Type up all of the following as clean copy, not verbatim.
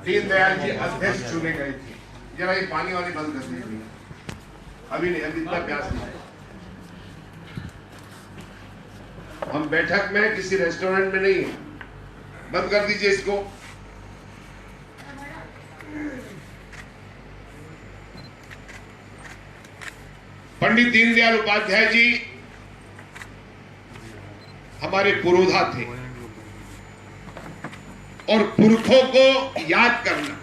दीनदयाल जी अध्यक्ष चुने गए थे। जरा ये पानी वाली बंद कर दीजिए, अभी नहीं, अभी इतना प्यास नहीं है। हम बैठक में किसी रेस्टोरेंट में नहीं है, बंद कर दीजिए इसको। पंडित दीनदयाल उपाध्याय जी हमारे पुरोधा थे और पुरखों को याद करना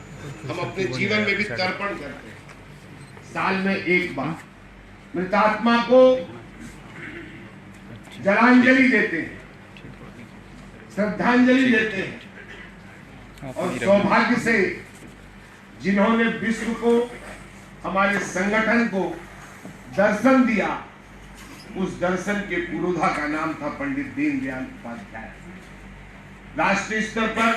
हम अपने जीवन में भी तर्पण करते हैं। साल में एक बार मृतात्मा को जलांजलि देते हैं, श्रद्धांजलि देते हैं। और सौभाग्य से जिन्होंने विश्व को, हमारे संगठन को दर्शन दिया, उस दर्शन के पुरोधा का नाम था पंडित दीनदयाल उपाध्याय। राष्ट्रीय स्तर पर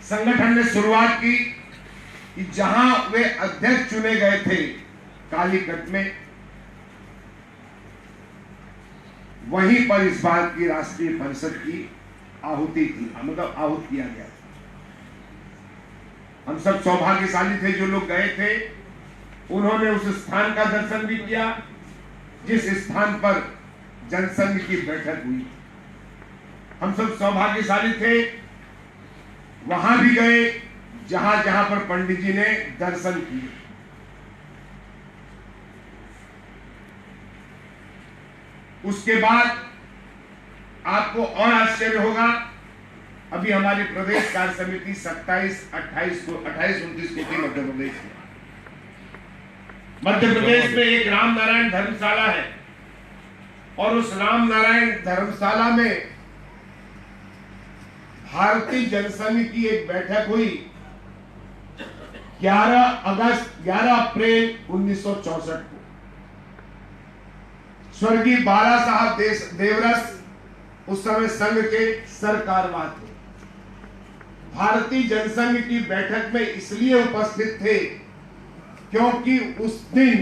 संगठन ने शुरुआत की कि जहां वे अध्यक्ष चुने गए थे कालीकट में, वहीं पर इस बार की राष्ट्रीय परिषद की आहुति थी, मतलब आहूत किया गया। हम सब सौभाग्यशाली थे जो लोग गए थे। उन्होंने उस स्थान का दर्शन भी किया जिस स्थान पर जनसंघ की बैठक हुई। हम सब सौभाग्यशाली थे, वहां भी गए जहां जहां पर पंडित जी ने दर्शन किए। उसके बाद आपको और आश्चर्य होगा, अभी हमारी प्रदेश कार्य समिति 27, 28 को 28-29 को थी मध्य प्रदेश में। मध्य प्रदेश में एक राम नारायण धर्मशाला है और उस राम नारायण धर्मशाला में भारतीय जनसंघ की एक बैठक हुई 11 अप्रैल 1964 को। स्वर्गीय बाला साहब देवरस उस समय संघ के सरकारवाह थे। भारतीय जनसंघ की बैठक में इसलिए उपस्थित थे क्योंकि उस दिन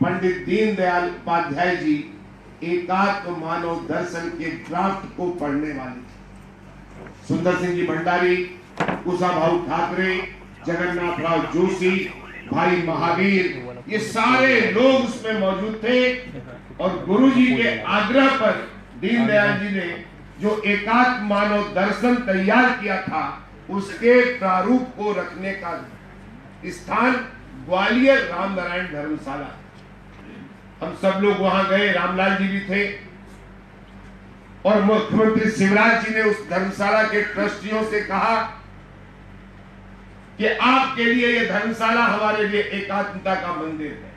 पंडित दीनदयाल उपाध्याय जी एकात्म मानव दर्शन के ड्राफ्ट को पढ़ने वाले थे। सुंदर सिंह जी भंडारी, कुशाभाऊ ठाकरे, जगन्नाथ राव जोशी, भाई महावीर, ये सारे लोग उसमें मौजूद थे। और गुरुजी के आग्रह पर दीनदयाल जी ने जो एकात्म मानव दर्शन तैयार किया था, उसके प्रारूप को रखने का स्थान ग्वालियर राम नारायण धर्मशाला। हम सब लोग वहां गए, रामलाल जी भी थे और मुख्यमंत्री शिवराज जी ने उस धर्मशाला के ट्रस्टियों से कहा कि आपके लिए यह धर्मशाला हमारे लिए एकात्मता का मंदिर है।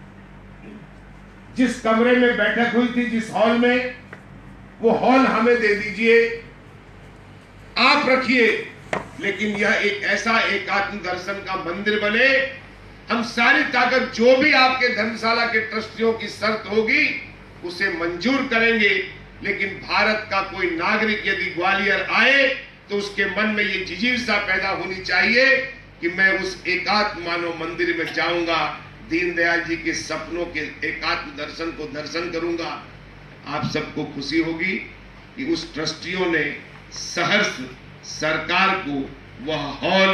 जिस कमरे में बैठक हुई थी, जिस हॉल में, वो हॉल हमें दे दीजिए, आप रखिए, लेकिन यह एक ऐसा एकात्म दर्शन का मंदिर बने। हम सारी ताकत जो भी आपके धर्मशाला के ट्रस्टियों की शर्त होगी उसे मंजूर करेंगे, लेकिन भारत का कोई नागरिक यदि ग्वालियर आए तो उसके मन में ये जिजीविषा पैदा होनी चाहिए कि मैं उस एकात्म मानव मंदिर में जाऊंगा, दीनदयाल जी के सपनों के एकात्म दर्शन को दर्शन करूंगा। आप सबको खुशी होगी कि उस ट्रस्टियों ने सहर्ष सरकार को वह हॉल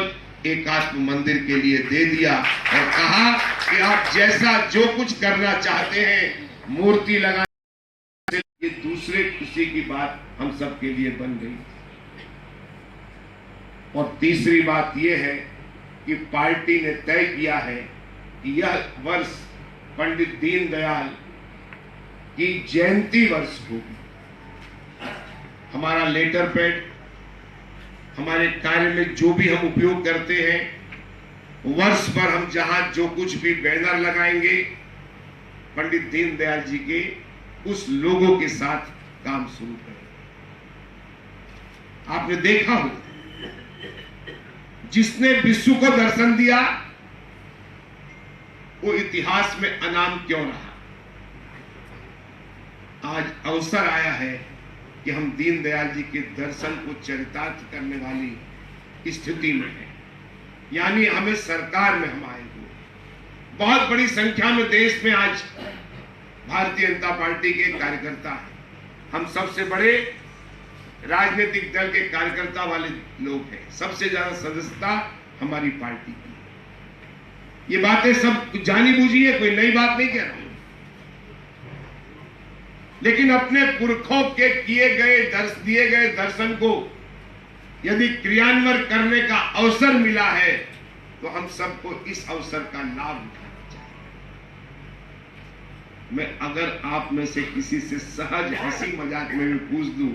एकात्म मंदिर के लिए दे दिया और कहा कि आप जैसा जो कुछ करना चाहते हैं, मूर्ति लगा। ये दूसरे खुशी की बात हम सबके लिए बन गई। और तीसरी बात यह है कि पार्टी ने तय किया है कि यह वर्ष पंडित दीनदयाल की जयंती वर्ष होगी। हमारा लेटर पैड, हमारे कार्य में जो भी हम उपयोग करते हैं, वर्ष पर हम जहां जो कुछ भी बैनर लगाएंगे, पंडित दीनदयाल जी के उस लोगों के साथ काम शुरू करें। आपने देखा हो, जिसने विश्व को दर्शन दिया वो इतिहास में अनाम क्यों रहा। आज अवसर आया है कि हम दीनदयाल जी के दर्शन को चरितार्थ करने वाली स्थिति में हैं, यानी हमें सरकार में हम आए हुए। बहुत बड़ी संख्या में देश में आज भारतीय जनता पार्टी के कार्यकर्ता हैं। हम सबसे बड़े राजनीतिक दल के कार्यकर्ता वाले लोग हैं। सबसे ज्यादा सदस्यता हमारी पार्टी की। ये बातें सब जानी बूझी है, कोई नई बात नहीं कह रहा हूं, लेकिन अपने पुरखों के दिए गए दर्शन को यदि क्रियान्वयन करने का अवसर मिला है तो हम सबको इस अवसर का लाभ उठाना चाहिए। मैं अगर आप में से किसी से सहज हंसी मजाक में भी पूछ दूं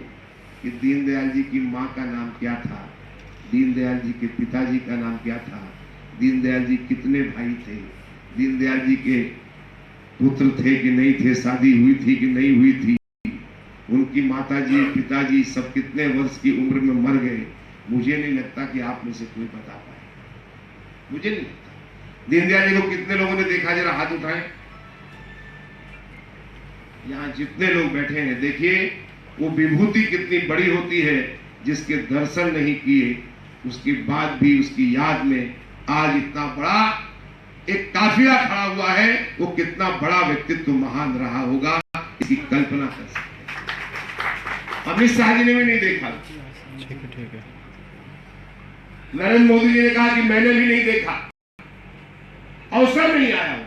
कि दीनदयाल जी की मां का नाम क्या था, दीनदयाल जी के पिताजी का नाम क्या था, दीनदयाल जी कितने भाई थे, दीनदयाल जी के पुत्र थे कि नहीं थे, शादी हुई थी कि नहीं हुई थी, उनकी माताजी पिताजी सब कितने वर्ष की उम्र में मर गए, मुझे नहीं लगता कि आप में से कोई बता पाए। मुझे नहीं लगता। दीनदयाल जी को कितने लोगों ने देखा, जरा हाथ उठाएं। यहां जितने लोग बैठे हैं, देखिए वो विभूति कितनी बड़ी होती है, जिसके दर्शन नहीं किए उसके बाद भी उसकी याद में आज इतना बड़ा एक काफिला खड़ा हुआ है, वो कितना बड़ा व्यक्तित्व महान रहा होगा, इसकी कल्पना कर सकते हैं। अमित शाह जी ने भी नहीं देखा, ठीक है। नरेंद्र मोदी जी ने कहा कि मैंने भी नहीं देखा, अवसर नहीं आया।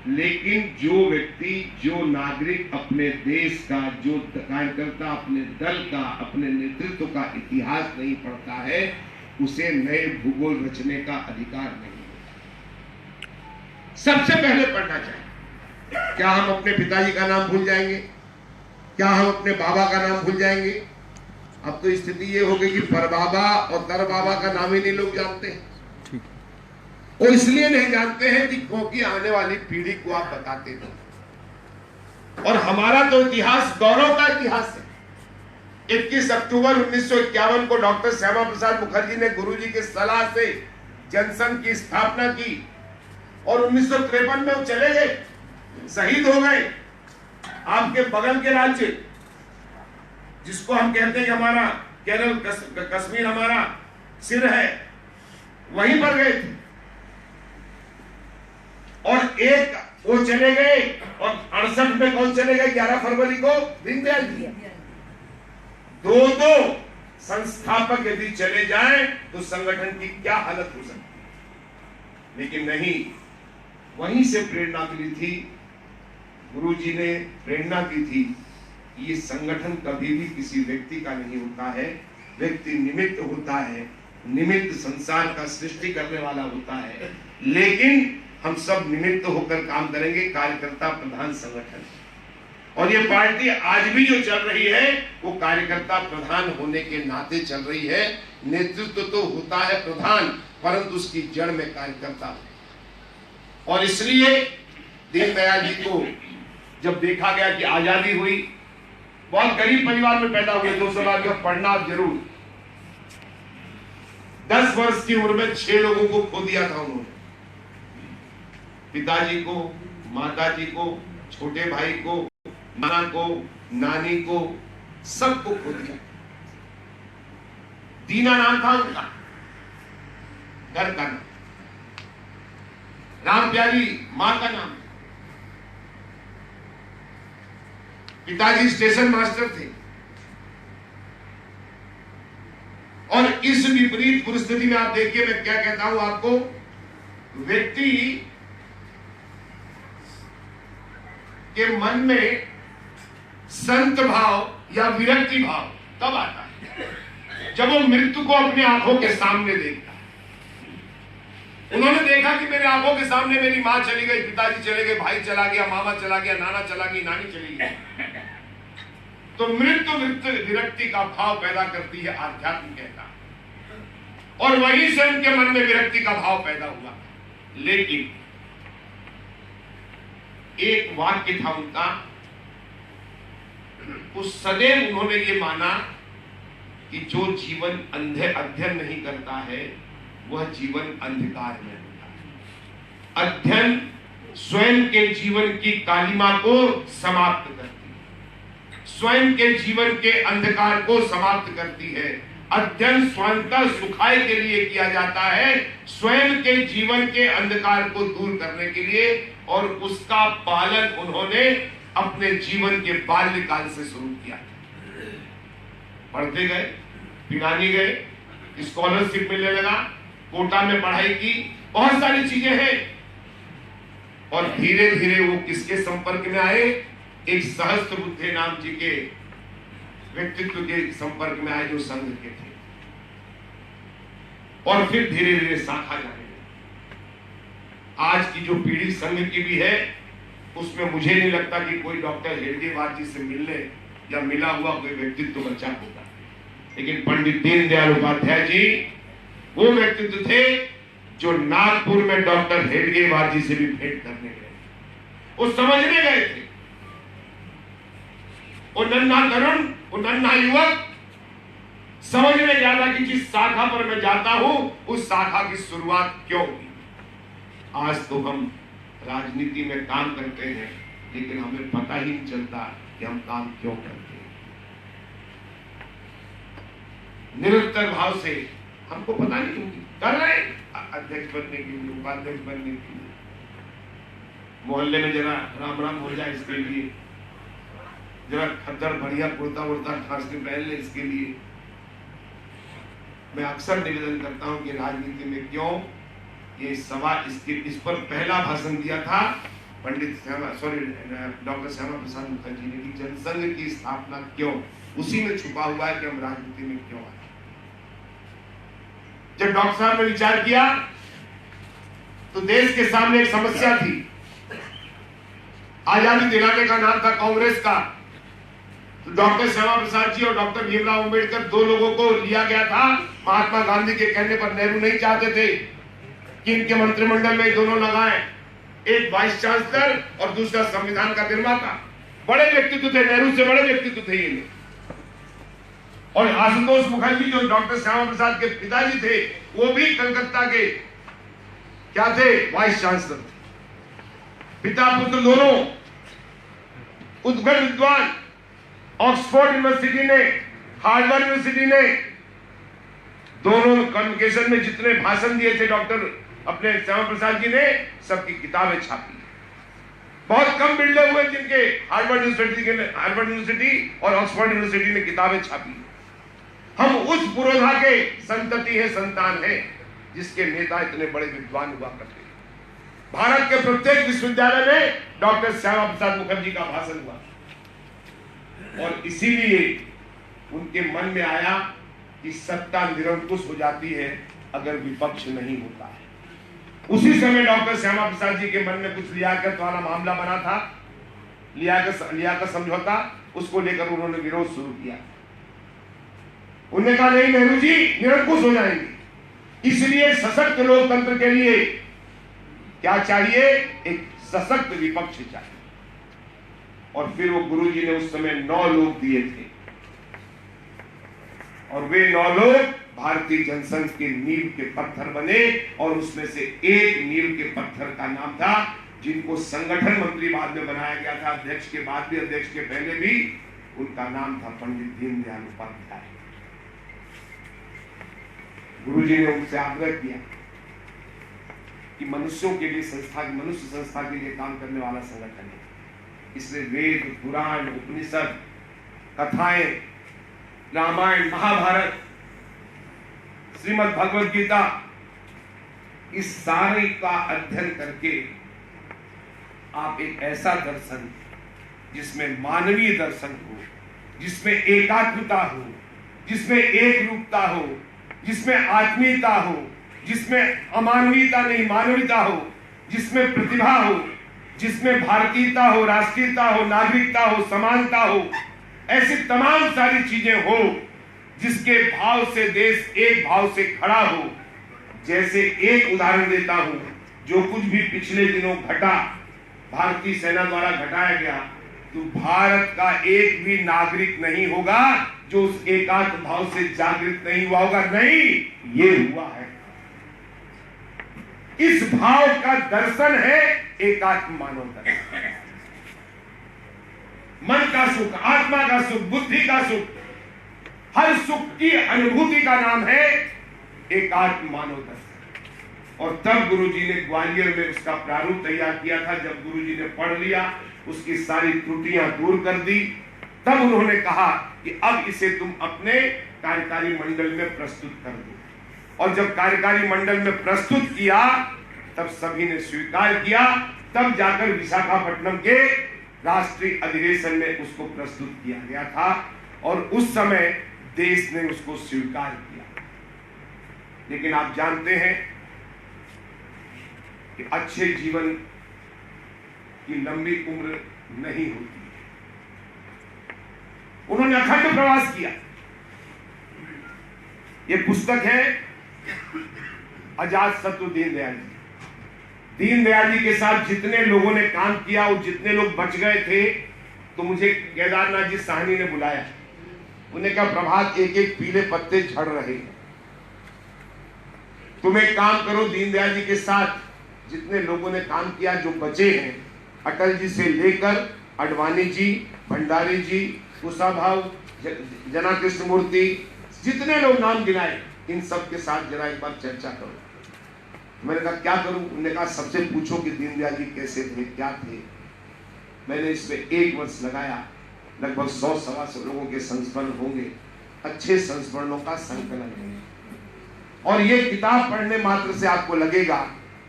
लेकिन जो व्यक्ति, जो नागरिक अपने देश का, जो कार्यकर्ता अपने दल का, अपने नेतृत्व का इतिहास नहीं पढ़ता है, उसे नए भूगोल रचने का अधिकार नहीं होता। सबसे पहले पढ़ना चाहिए। क्या हम अपने पिताजी का नाम भूल जाएंगे? क्या हम अपने बाबा का नाम भूल जाएंगे? अब तो स्थिति ये हो गई कि परबाबा और दरबाबा का नाम ही नहीं लोग जानते हैं। वो इसलिए नहीं जानते हैं कि क्योंकि आने वाली पीढ़ी को आप बताते नहीं। और हमारा तो इतिहास गौरव का इतिहास है। 21 अक्टूबर 1951 को डॉक्टर श्यामा प्रसाद मुखर्जी ने गुरुजी की सलाह से जनसंघ की स्थापना की और 1953 में वो चले गए, शहीद हो गए। आपके बगल के राज्य, जिसको हम कहते हैं कि हमारा केरल कश्मीर हमारा सिर है, वहीं पर गए थे। और एक वो चले गए, और 68 में कौन चले गए? 11 फरवरी को दीनदयाल जी। दो संस्थापक यदि चले जाएं तो संगठन की क्या हालत हो सकती है। लेकिन नहीं, वहीं से प्रेरणा मिली थी, गुरुजी ने प्रेरणा दी थी। ये संगठन कभी भी किसी व्यक्ति का नहीं होता है, व्यक्ति निमित्त होता है, निमित्त संसार का सृष्टि करने वाला होता है। लेकिन हम सब निमित्त होकर काम करेंगे, कार्यकर्ता प्रधान संगठन। और ये पार्टी आज भी जो चल रही है वो कार्यकर्ता प्रधान होने के नाते चल रही है। नेतृत्व तो होता है प्रधान, परंतु उसकी जड़ में कार्यकर्ता है। और इसलिए दीनदयाल जी को जब देखा गया कि आजादी हुई, बहुत गरीब परिवार में पैदा हुए, 200 लाख पढ़ना आप जरूर। 10 वर्ष की उम्र में 6 लोगों को खो दिया था उन्होंने, पिताजी को, माताजी को, छोटे भाई को, नाना को, नानी को, सबको खो दिया। दीना नाम था उनका, घर का नाम, राम प्यारी मां का नाम। पिताजी स्टेशन मास्टर थे। और इस विपरीत परिस्थिति में आप देखिए, मैं क्या कहता हूं आपको, व्यक्ति के मन में संत भाव या विरक्ति भाव तब आता है जब वो मृत्यु को अपनी आंखों के सामने देखता है। उन्होंने देखा कि मेरे आंखों के सामने मेरी मां चली गई, पिताजी चले गए, भाई चला गया, मामा चला गया, नाना चला गई, नानी चली गई। तो मृत्यु विरक्ति का भाव पैदा करती है आध्यात्म कहता, और वहीं से उनके मन में विरक्ति का भाव पैदा हुआ। लेकिन एक वाक्य था उनका, उस सदैव उन्होंने ये माना कि जो जीवन अध्ययन नहीं करता है वह जीवन अंधकार में होता है। अध्ययन स्वयं के जीवन की कालिमा को समाप्त करती है, स्वयं के जीवन के अंधकार को समाप्त करती है। अध्ययन स्वयं का सुखाय के लिए किया जाता है, स्वयं के जीवन के अंधकार को दूर करने के लिए, और उसका पालन उन्होंने अपने जीवन के बाल्यकाल से शुरू किया। पढ़ते गए, पिलानी गए, स्कॉलरशिप मिलने लगा, कोटा में पढ़ाई की, बहुत सारी चीजें हैं। और धीरे धीरे वो किसके संपर्क में आए? एक सहस्त्रबुद्धे नाम जी के व्यक्तित्व के संपर्क में आए जो संघ के थे, और फिर धीरे धीरे शाखा जाने लगी। आज की जो पीढ़ी संघ की भी है, उसमें मुझे नहीं लगता कि कोई डॉक्टर हेडगेवार जी से मिलने या मिला हुआ कोई व्यक्तित्व बचा होगा। लेकिन पंडित दीनदयाल उपाध्याय जी वो व्यक्तित्व थे जो नागपुर में डॉक्टर हेडगेवार जी से भी भेंट करने गए, वो समझने गए थे। वो नन्हा तरुण, वो नन्हा युवक समझने गया था कि जिस शाखा पर मैं जाता हूं उस शाखा की शुरुआत क्यों हुई। आज तो हम राजनीति में काम करते हैं, लेकिन हमें पता ही नहीं चलता कि हम काम क्यों करते हैं। निरंतर भाव से हमको पता नहीं कर रहे हैं, अध्यक्ष बनने के लिए, उपाध्यक्ष बनने के लिए, मोहल्ले में जरा राम राम हो जाए इसके लिए, जरा खद्दर बढ़िया कुर्ता वुर्ता खास के पहन ले इसके लिए। मैं अक्सर निवेदन करता हूं कि राजनीति में क्यों ये सवाल, इस पर पहला भाषण दिया था डॉक्टर श्यामा प्रसाद मुखर्जी ने कि जनसंघ की स्थापना क्यों, उसी में छुपा हुआ है कि हम राजनीति में क्यों आए। जब डॉक्टर साहब ने विचार किया तो देश के सामने एक समस्या थी। आजादी दिलाने का नाम था कांग्रेस का, तो डॉक्टर श्यामा प्रसाद जी और डॉक्टर भीमराव अंबेडकर दो लोगों को लिया गया था। महात्मा गांधी के कहने पर नेहरू नहीं चाहते थे कि इनके मंत्रिमंडल में दोनों लगाएं, एक वाइस चांसलर और दूसरा संविधान का निर्माता। बड़े व्यक्तित्व थे, नेहरू से बड़े व्यक्तित्व थे ये लोग। और आशुतोष मुखर्जी जो डॉक्टर श्यामा प्रसाद के पिताजी थे, वो भी कलकत्ता के क्या थे? वाइस चांसलर थे। पिता पुत्र दोनों उत्कट विद्वान। ऑक्सफोर्ड यूनिवर्सिटी ने, हार्वर्ड यूनिवर्सिटी ने, दोनों कन्वोकेशन में जितने भाषण दिए थे डॉक्टर अपने श्यामा प्रसाद जी ने, सबकी किताबें छापी। बहुत कम बिल्डर हुए जिनके हार्वर्ड यूनिवर्सिटी और ऑक्सफोर्ड यूनिवर्सिटी ने किताबें छापी। हम उस पुरोधा के संतति है, संतान है, जिसके नेता इतने बड़े विद्वान हुआ करते। भारत के प्रत्येक विश्वविद्यालय में डॉक्टर श्यामा प्रसाद मुखर्जी का भाषण हुआ, और इसीलिए उनके मन में आया कि सत्ता निरंकुश हो जाती है अगर विपक्ष नहीं होता है। उसी समय डॉक्टर श्यामा प्रसाद जी के मन में कुछ लियाकत वाला मामला बना था, लियाकत समझौता, उसको लेकर उन्होंने विरोध शुरू किया। उन्होंने कहा नहीं नेहरू जी, निरंकुश हो जाएंगे, इसलिए सशक्त लोकतंत्र के लिए क्या चाहिए? एक सशक्त विपक्ष चाहिए। और फिर वो गुरुजी ने उस समय 9 लोग दिए थे, और वे 9 लोग भारतीय जनसंघ के नींव के पत्थर बने। और उसमें से एक नींव के पत्थर का नाम था, जिनको संगठन मंत्री बाद में बनाया गया था, अध्यक्ष के बाद भी, अध्यक्ष के पहले भी, उनका नाम था पंडित दीनदयाल उपाध्याय। गुरुजी ने उनसे आग्रह किया कि मनुष्यों के लिए मनुष्य संस्था के लिए काम करने वाला संगठन है, इसलिए वेद, पुराण, उपनिषद, कथाएं, रामायण, महाभारत, श्रीमद् भगवद गीता, इस सारे का अध्ययन करके आप एक ऐसा दर्शन जिसमें मानवीय दर्शन हो, जिसमें एकात्मता हो, जिसमें एक रूपता हो, जिसमें आत्मीयता हो, जिसमें अमानवीयता नहीं मानवीयता हो, जिसमें प्रतिभा हो, जिसमें भारतीयता हो, राष्ट्रीयता हो, नागरिकता हो, समानता हो, ऐसी तमाम सारी चीजें हो, जिसके भाव से देश एक भाव से खड़ा हो। जैसे एक उदाहरण देता हूं, जो कुछ भी पिछले दिनों घटा, भारतीय सेना द्वारा घटाया गया, तो भारत का एक भी नागरिक नहीं होगा जो उस एकात्म भाव से जागृत नहीं हुआ होगा। नहीं, ये हुआ है। इस भाव का दर्शन है एकात्म मानव दर्शन। मन का सुख, आत्मा का सुख, बुद्धि का सुख, हर सुख की अनुभूति का नाम है एकात्म मानव दर्शन। और तब गुरुजी ने ग्वालियर में उसका प्रारूप तैयार किया था। जब गुरुजी ने पढ़ लिया, उसकी सारी त्रुटियां दूर कर दी, तब उन्होंने कहा कि अब इसे तुम अपने कार्यकारी मंडल में प्रस्तुत कर दो। और जब कार्यकारी मंडल में प्रस्तुत किया तब सभी ने स्वीकार किया, तब जाकर विशाखापट्टनम के राष्ट्रीय अधिवेशन में उसको प्रस्तुत किया गया था और उस समय देश ने उसको स्वीकार किया। लेकिन आप जानते हैं कि अच्छे जीवन की लंबी उम्र नहीं होती है। उन्होंने अखंड प्रवास किया। ये पुस्तक है अजातशत्रु दीनदयाल जी। दीनदयाल जी के साथ जितने लोगों ने काम किया और जितने लोग बच गए थे, तो मुझे केदारनाथ जी साहनी ने बुलाया। उन्हें कहा, प्रभात एक एक पीले पत्ते झड़ रहे हैं, तुम एक काम करो, दीनदयाल जी के साथ जितने लोगों ने काम किया जो बचे हैं, अटल जी से लेकर अडवाणी जी, भंडारी जी, कुशाभाऊ, जना कृष्णमूर्ति, जितने लोग नाम गिनाए, इन सब के साथ जरा एक बार चर्चा करो। मैंने कहा क्या करूं? उन्होंने कहा सबसे पूछो कि दीनदयाल जी कैसे थे, क्या थे। मैंने इसमें 1 वर्ष लगाया। लगभग 100-125 लोगों के संस्मरण होंगे, अच्छे संस्मरणों का संकलन है। और ये किताब पढ़ने मात्र से आपको लगेगा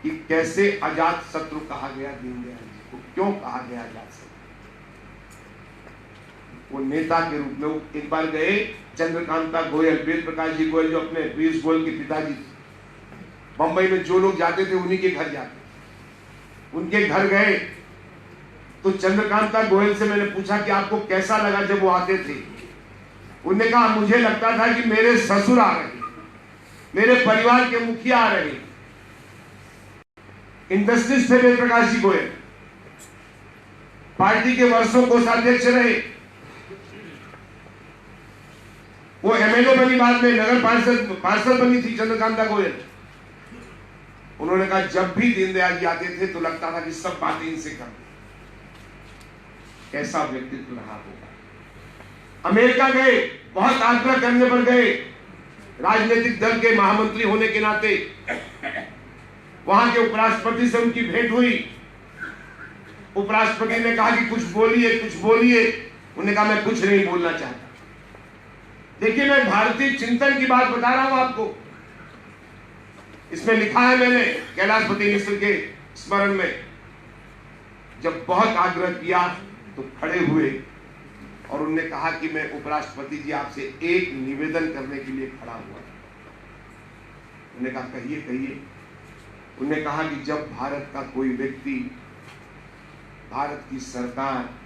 कि कैसे अजातशत्रु कहा गया दीनदयाल जी को, क्यों कहा गया अजातशत्रु। वो नेता के रूप में वो एक बार गए, चंद्रकांता गोयल, वेद प्रकाश जी गोयल जो अपने पीयूष गोयल के पिताजी, बंबई में जो लोग जाते थे उन्हीं के घर जाते। उनके घर गए तो चंद्रकांता गोयल से मैंने पूछा कि आपको कैसा लगा जब वो आते थे। उन्होंने कहा मुझे लगता था कि मेरे ससुर आ रहे, मेरे परिवार के मुखिया आ रहे। इंडस्ट्रीज थे वेद प्रकाश जी गोयल, पार्टी के वर्षों कोषाध्यक्ष रहे, वो एमएलए बनी, बाद में नगर पार्षद बनी थी चंद्रकांता गोयल। उन्होंने कहा जब भी दीनदयाल जी आते थे तो लगता था कि सब बातें इनसे कर। कैसा व्यक्तित्व रहा होगा। अमेरिका गए, बहुत आग्रह करने पर गए, राजनीतिक दल के महामंत्री होने के नाते। वहां के उपराष्ट्रपति से उनकी भेंट हुई। उपराष्ट्रपति ने कहा कि कुछ बोलिए, कुछ बोलिए। उन्होंने कहा मैं कुछ नहीं बोलना चाहता। देखिए, मैं भारतीय चिंतन की बात बता रहा हूं आपको। इसमें लिखा है मैंने कैलाशपति मिश्र के स्मरण में। जब बहुत आग्रह किया तो खड़े हुए और उन्होंने कहा कि मैं उपराष्ट्रपति जी आपसे एक निवेदन करने के लिए खड़ा हुआ। उन्होंने कहा कहिए कहिए। उन्होंने कहा कि जब भारत का कोई व्यक्ति, भारत की सरकार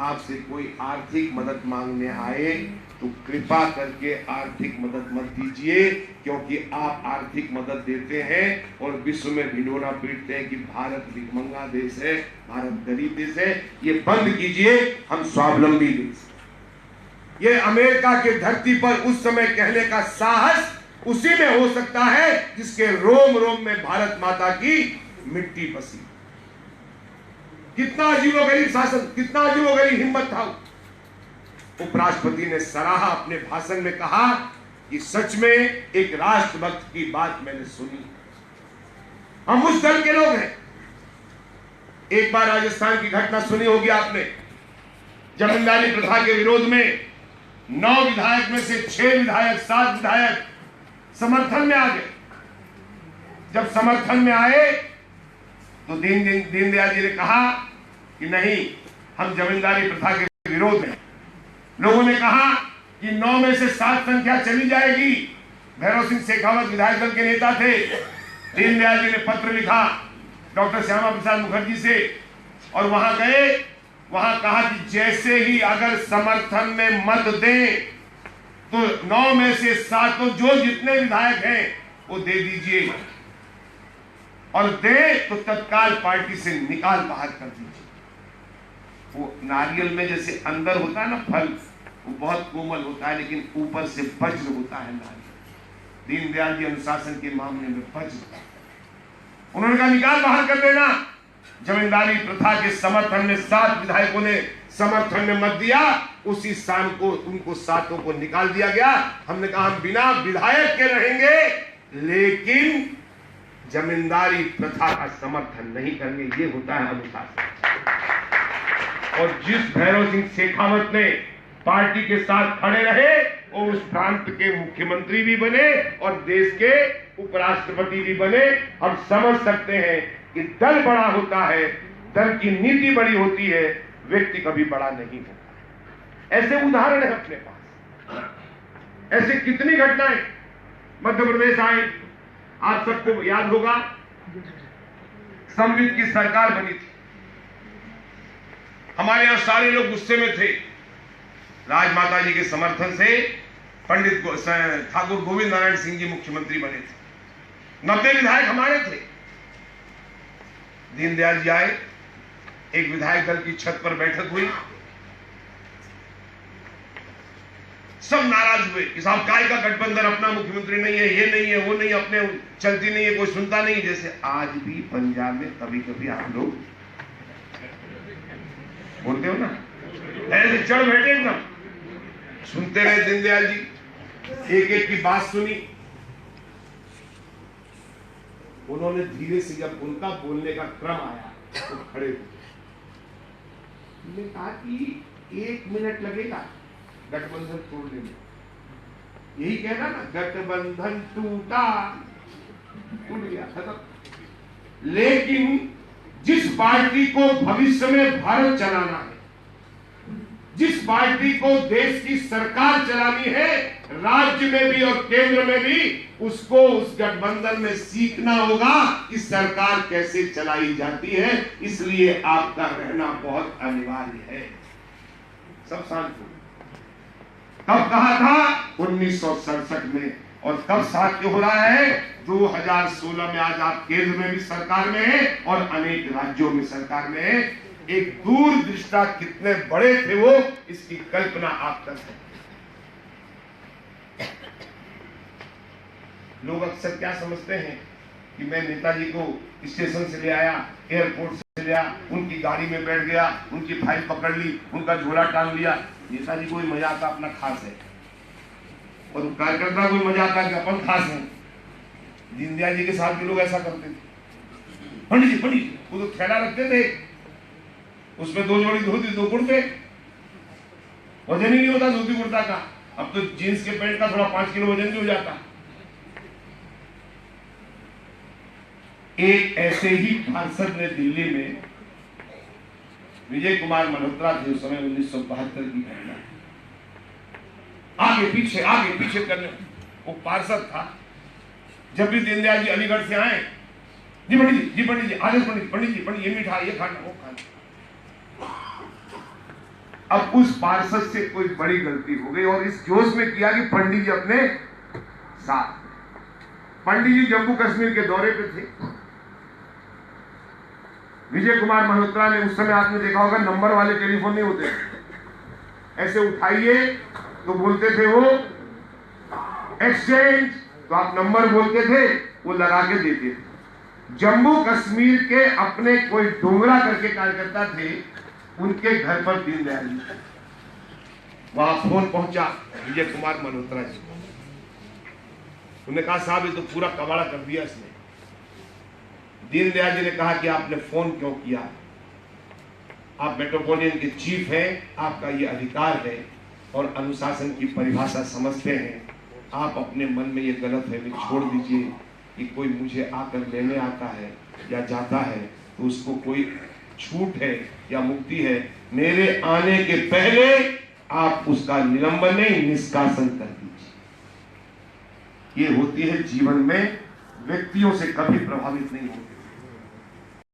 आपसे कोई आर्थिक मदद मांगने आए तो कृपा करके आर्थिक मदद मत दीजिए, क्योंकि आप आर्थिक मदद देते हैं और विश्व में भिडोना पीटते हैं कि भारत भिखमंगा देश है, भारत गरीब देश है। ये बंद कीजिए, हम स्वावलंबी देश। ये अमेरिका के धरती पर उस समय कहने का साहस उसी में हो सकता है जिसके रोम रोम में भारत माता की मिट्टी बसी। कितना अजीबोगरीब शासन, कितना अजीबोगरीब हिम्मत था। उपराष्ट्रपति ने सराहा, अपने भाषण में कहा कि सच में एक राष्ट्रभक्त की बात मैंने सुनी। हम उस दल के लोग हैं। एक बार राजस्थान की घटना सुनी होगी आपने। जमींदारी प्रथा के विरोध में 9 विधायक में से 6 विधायक, 7 विधायक समर्थन में आ गए। जब समर्थन में आए तो दीनदयाल जी ने कहा कि नहीं, हम जमींदारी प्रथा के विरोध में। लोगों ने कहा कि 9 में से 7 संख्या चली जाएगी। भैरव सिंह शेखावत विधायक दल के नेता थे। दीनदयाल जी ने पत्र लिखा डॉक्टर श्यामा प्रसाद मुखर्जी से और वहां गए। वहां कहा कि जैसे ही अगर समर्थन में मत दें तो 9 में से 7 जो जितने विधायक हैं वो दे दीजिए, और दे तो तत्काल पार्टी से निकाल बाहर कर दीजिए। वो नारियल में जैसे अंदर होता है ना फल, वो बहुत कोमल होता है लेकिन ऊपर से वज्र होता है नारियल। दीनदयाल जी अनुशासन के मामले में वज्र। उन्होंने कहा निकाल बाहर कर देना। जमींदारी प्रथा के समर्थन में 7 विधायकों ने समर्थन में मत दिया। उसी शाम को उनको 7 को निकाल दिया गया। हमने कहा हम बिना विधायक के रहेंगे लेकिन जमींदारी प्रथा का समर्थन नहीं करेंगे। ये होता है अनुशासन। और जिस भैरव सिंह शेखावत ने पार्टी के साथ खड़े रहे और उस प्रांत के मुख्यमंत्री भी बने और देश के उपराष्ट्रपति भी बने। हम समझ सकते हैं कि दल बड़ा होता है, दल की नीति बड़ी होती है, व्यक्ति कभी बड़ा नहीं होता। ऐसे उदाहरण है अपने पास, ऐसे कितनी घटनाएं। मध्य प्रदेश आए, आप सबको याद होगा, संवित की सरकार बनी थी। हमारे यहां सारे लोग गुस्से में थे। राजमाता जी के समर्थन से पंडित ठाकुर गोविंद नारायण सिंह जी मुख्यमंत्री बने थे। 90 विधायक हमारे थे। दीनदयाल जी आए, एक विधायक दल की छत पर बैठक हुई, सब नाराज हुए कि साहब काय का गठबंधन, अपना मुख्यमंत्री नहीं है, ये नहीं है, वो नहीं, अपने चलती नहीं है, कोई सुनता नहीं। जैसे आज भी पंजाब में कभी कभी आप लोग बोलते हो ना, ऐसे चढ़ बैठे एकदम, सुनते रहे दीनदयाल जी, एक एक की बात सुनी। उन्होंने धीरे से जब उनका बोलने का क्रम आया तो खड़े हुए, उन्होंने कहा कि 1 मिनट लगेगा गठबंधन तोड़ने में। यही कहना ना, गठबंधन टूटा, टूट गया, खत्म। लेकिन जिस पार्टी को भविष्य में भारत चलाना है, जिस पार्टी को देश की सरकार चलानी है, राज्य में भी और केंद्र में भी, उसको उस गठबंधन में सीखना होगा कि सरकार कैसे चलाई जाती है। इसलिए आपका रहना बहुत अनिवार्य है। सब शांत हो। कब कहा था? 1967 में। और कब साध्य हो रहा है? 2016 में। आज आप केंद्र में भी सरकार में है और अनेक राज्यों में सरकार में है। एक दूरदृष्टा कितने बड़े थे वो, इसकी कल्पना आप कर सकते हैं। लोग अक्सर क्या समझते हैं कि मैं नेताजी को स्टेशन से ले आया, एयरपोर्ट से ले आया, उनकी गाड़ी में बैठ गया, उनकी फाइल पकड़ ली, उनका झोला टांग लिया। नेताजी को मजा आता अपना खास है, और कार्यकर्ता को मजा आता कि अपन खास है। दीनदयाल जी के साथ भी लोग ऐसा करते थे। पंडित जी वो तो थैला रखते थे, उसमें 2 जोड़ी धोती, 2 कुर्ते, वजन ही नहीं होता धोती कुर्ता का। अब तो जींस के पैंट का थोड़ा 5 किलो वजन भी हो जाता। एक ऐसे ही पार्षद ने दिल्ली में, विजय कुमार मल्होत्रा थे उस समय, 1972 की घटना, आगे पीछे करने, वो पार्षद था। जब भी दीनदयाल जी अलीगढ़ से आए, जी पंडित जी, आदेश पंडित जी, ये मीठा, ये खाना, वो खाना। अब उस पार्षद से कोई बड़ी गलती हो गई और इस जोश में किया कि पंडित जी अपने साथ। पंडित जी जम्मू कश्मीर के दौरे पे थे। विजय कुमार मल्होत्रा ने, उस समय आपने देखा होगा नंबर वाले टेलीफोन नहीं होते, ऐसे उठाइए तो बोलते थे वो एक्सचेंज, तो आप नंबर बोलते थे, वो लगा के देते थे। जम्मू कश्मीर के अपने कोई डोंगरा करके कार्यकर्ता थे, उनके घर पर दीनदयाल जी, वहां फोन पहुंचा विजय कुमार मल्होत्रा जी को। उन्होंने कहा साहब ये तो पूरा कबाड़ा कर दिया इसने। दीनदयाल जी ने कहा कि आपने फोन क्यों किया? आप मेट्रोपोलिटन के चीफ हैं, आपका ये अधिकार है और अनुशासन की परिभाषा समझते हैं। आप अपने मन में ये गलतफहमी छोड़ दीजिए कि कोई मुझे आकर लेने आता है या जाता है तो उसको कोई छूट है या मुक्ति है। मेरे आने के पहले आप उसका निलंबन नहीं, निष्कासन कर दीजिए। ये होती है जीवन में, व्यक्तियों से कभी प्रभावित नहीं होते,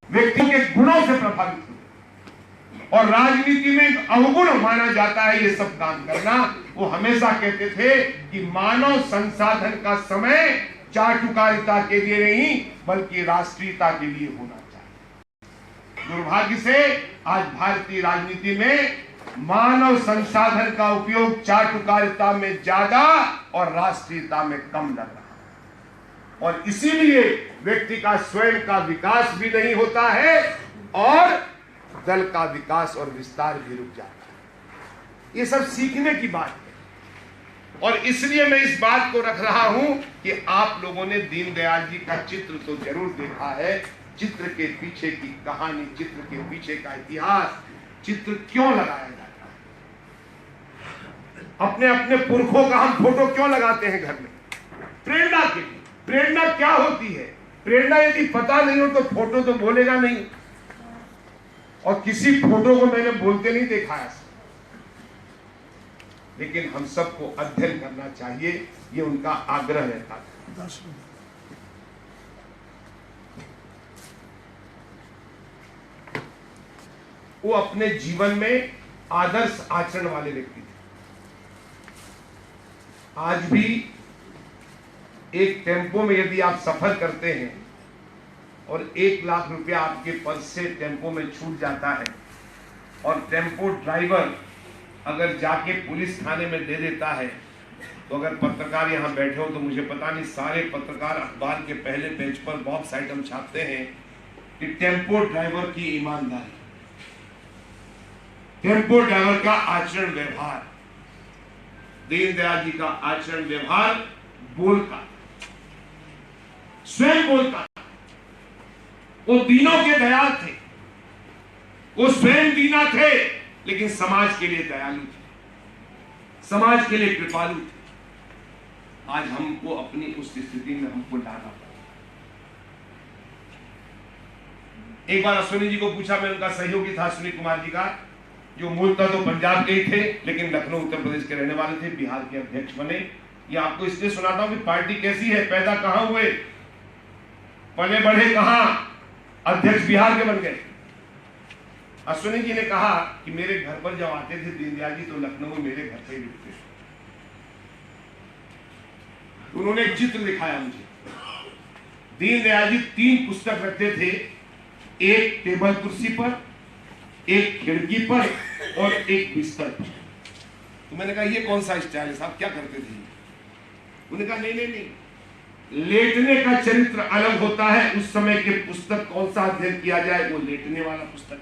व्यक्ति के गुणों से प्रभावित होते। और राजनीति में अवगुण माना जाता है ये सब काम करना। वो हमेशा कहते थे कि मानव संसाधन का समय चाटुकारिता के लिए नहीं बल्कि राष्ट्रीयता के लिए होना चाहिए। दुर्भाग्य से आज भारतीय राजनीति में मानव संसाधन का उपयोग चाटुकारिता में ज्यादा और राष्ट्रीयता में कम लग रहा है, और इसीलिए व्यक्ति का स्वयं का विकास भी नहीं होता है और दल का विकास और विस्तार भी रुक जाता है। ये सब सीखने की बात है, और इसलिए मैं इस बात को रख रहा हूं कि आप लोगों ने दीनदयाल जी का चित्र तो जरूर देखा है, चित्र के पीछे की कहानी, चित्र के पीछे का इतिहास, चित्र क्यों लगाया जाता है। अपने अपने पुरखों का हम फोटो क्यों लगाते हैं घर में? प्रेरणा के लिए। प्रेरणा क्या होती है? प्रेरणा यदि पता नहीं हो तो फोटो तो बोलेगा नहीं, और किसी फोटो को मैंने बोलते नहीं देखा है। लेकिन हम सबको अध्ययन करना चाहिए, ये उनका आग्रह रहता था। वो अपने जीवन में आदर्श आचरण वाले व्यक्ति थे। आज भी एक टेम्पो में यदि आप सफर करते हैं और 1 लाख रुपया आपके पर्स से टेम्पो में छूट जाता है, और टेम्पो ड्राइवर अगर जाके पुलिस थाने में दे देता है, तो अगर पत्रकार यहां बैठे हो तो मुझे पता नहीं, सारे पत्रकार अखबार के पहले पेज पर बॉक्स आइटम छापते हैं कि टेम्पो ड्राइवर की ईमानदारी, टेम्पो ड्राइवर का आचरण व्यवहार, दीनदयाल जी का आचरण व्यवहार बोलता, स्वयं बोलता। वो दीनों के दयाल थे, वो स्वयं दीना थे, लेकिन समाज के लिए दयालु थे, समाज के लिए कृपालु थे। आज हमको अपनी उस स्थिति में हमको लाना पड़ा। एक बार अश्विनी जी को पूछा, मैं उनका सहयोगी था अश्विनी कुमार जी का, जो मूलतः तो पंजाब के ही थे लेकिन लखनऊ उत्तर प्रदेश के रहने वाले थे, बिहार के अध्यक्ष बने। ये आपको इसलिए सुनाता हूं कि पार्टी कैसी है, पैदा कहां हुए, पले बढ़े कहां, अध्यक्ष बिहार के बन गए। अश्विनी जी ने कहा कि मेरे घर पर जब आते थे दीनदयाल जी तो लखनऊ में मेरे घर पे ही रुकते थे। उन्होंने एक चित्र दिखाया मुझे। दीनदयाल जी 3 पुस्तक रखते थे, एक टेबल कुर्सी पर, एक खिड़की पर और एक बिस्तर पर। तो मैंने कहा ये कौन सा स्टाइल है साहब, क्या करते थे? उन्होंने कहा नहीं नहीं नहीं, लेटने का चरित्र अलग होता है। उस समय के पुस्तक कौन सा अध्ययन किया जाए, वो लेटने वाला पुस्तक।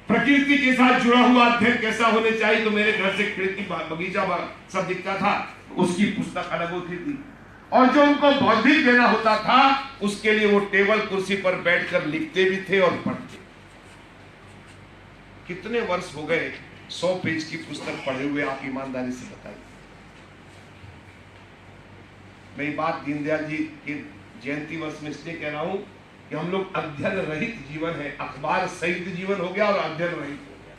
प्रकृति के साथ जुड़ा हुआ अध्ययन कैसा होने चाहिए, तो मेरे घर से खिड़की बगीचा सब दिखता था, उसकी पुस्तक अलग होती थी। और जो उनको बौद्धिक देना होता था, उसके लिए वो टेबल कुर्सी पर बैठकर लिखते भी थे और पढ़ते। कितने वर्ष हो गए 100 पेज की पुस्तक पढ़े हुए, आप ईमानदारी से बताइए। मैं बात दीनदयाल जी के जयंती वर्ष में इसलिए कह रहा हूं कि हम लोग अध्ययन रहित जीवन है, अखबार सहित जीवन हो गया और अध्ययन रहित हो गया।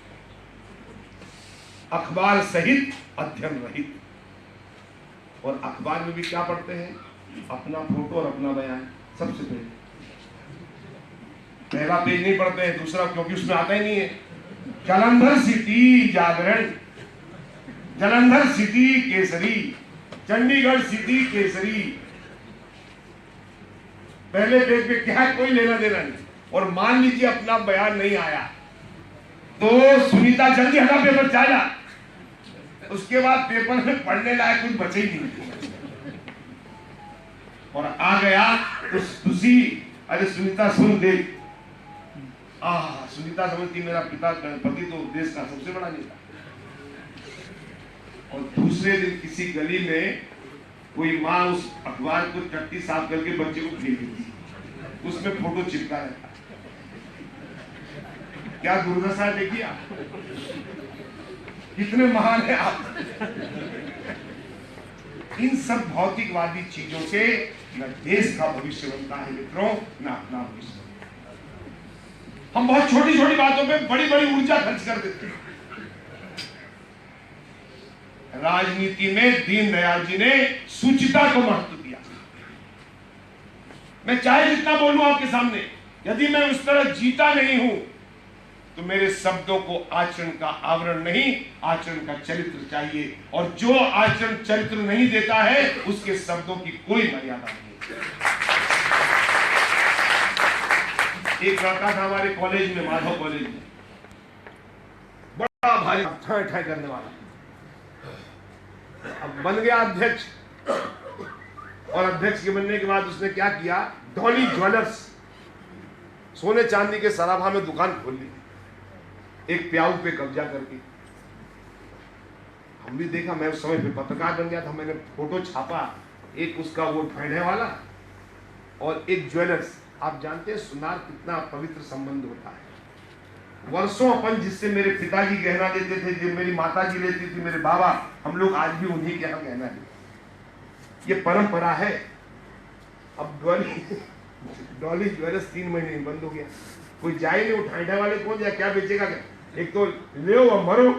अखबार सहित अध्ययन रहित। और अखबार में भी क्या पढ़ते हैं, अपना फोटो और अपना बयान। सबसे पहला पेज नहीं पढ़ते हैं, दूसरा क्योंकि उसमें आता ही नहीं है। जालंधर सिटी जागरण, जालंधर सिटी केसरी, चंडीगढ़ सिटी केसरी। पहले पेज पे क्या है, कोई लेना देना नहीं। और मान लीजिए अपना बयान नहीं आया तो सुनीता जल्दी हटा पेपर चाला, उसके बाद पेपर में पढ़ने लायक कुछ बचे ही नहीं। और आ गया तो तुसी, अरे सुनीता सुन दे, सुनीता समझती मेरा पिता पति तो देश का सबसे बड़ा नेता। और दूसरे दिन किसी गली में कोई माँ उस अखबार को टट्टी साफ करके बच्चे को फेंक देती, उसमें फोटो चिपका रहता। क्या दुर्दशा देखिए आप, कितने महान है आप। इन सब भौतिकवादी चीजों से न देश का भविष्य बनता है मित्रों, न अपना भविष्य। हम बहुत छोटी छोटी बातों पे बड़ी बड़ी ऊर्जा खर्च कर देते हैं। राजनीति में दीनदयाल जी ने सूचिता को महत्व दिया। मैं चाहे जितना बोलूं आपके सामने, यदि मैं उस तरह जीता नहीं हूं तो मेरे शब्दों को आचरण का आवरण नहीं, आचरण का चरित्र चाहिए। और जो आचरण चरित्र नहीं देता है उसके शब्दों की कोई मर्यादा नहीं। एक लड़का था हमारे कॉलेज में, माधव कॉलेज में, बड़ा भारी ठाई ठाई करने वाला, अब बन गया अध्यक्ष। और अध्यक्ष के बनने के बाद उसने क्या किया, डॉली ज्वेलर्स, सोने चांदी के सराभा में दुकान खोल ली, एक प्याऊ पे कब्जा करके। हम भी देखा, मैं उस समय पे पत्रकार बन गया था, मैंने फोटो छापा, एक उसका वो ठहरने वाला और एक ज्वेलर्स। आप जानते हैं सुनार कितना पवित्र संबंध होता है। वर्षों अपन जिससे मेरे पिताजी गहना लेते थे, जो मेरी माता जी लेती थी, मेरे बाबा, हम लोग आज भी उन्हीं के यहाँ गहना लेते। ये परंपरा है। अब डॉली ज्वेलर्स 3 महीने में बंद हो गया। कोई जाए नहीं, उठाईठा वाले कौन जाए, क्या बेचेगा क्या? एक तो ले और मरो,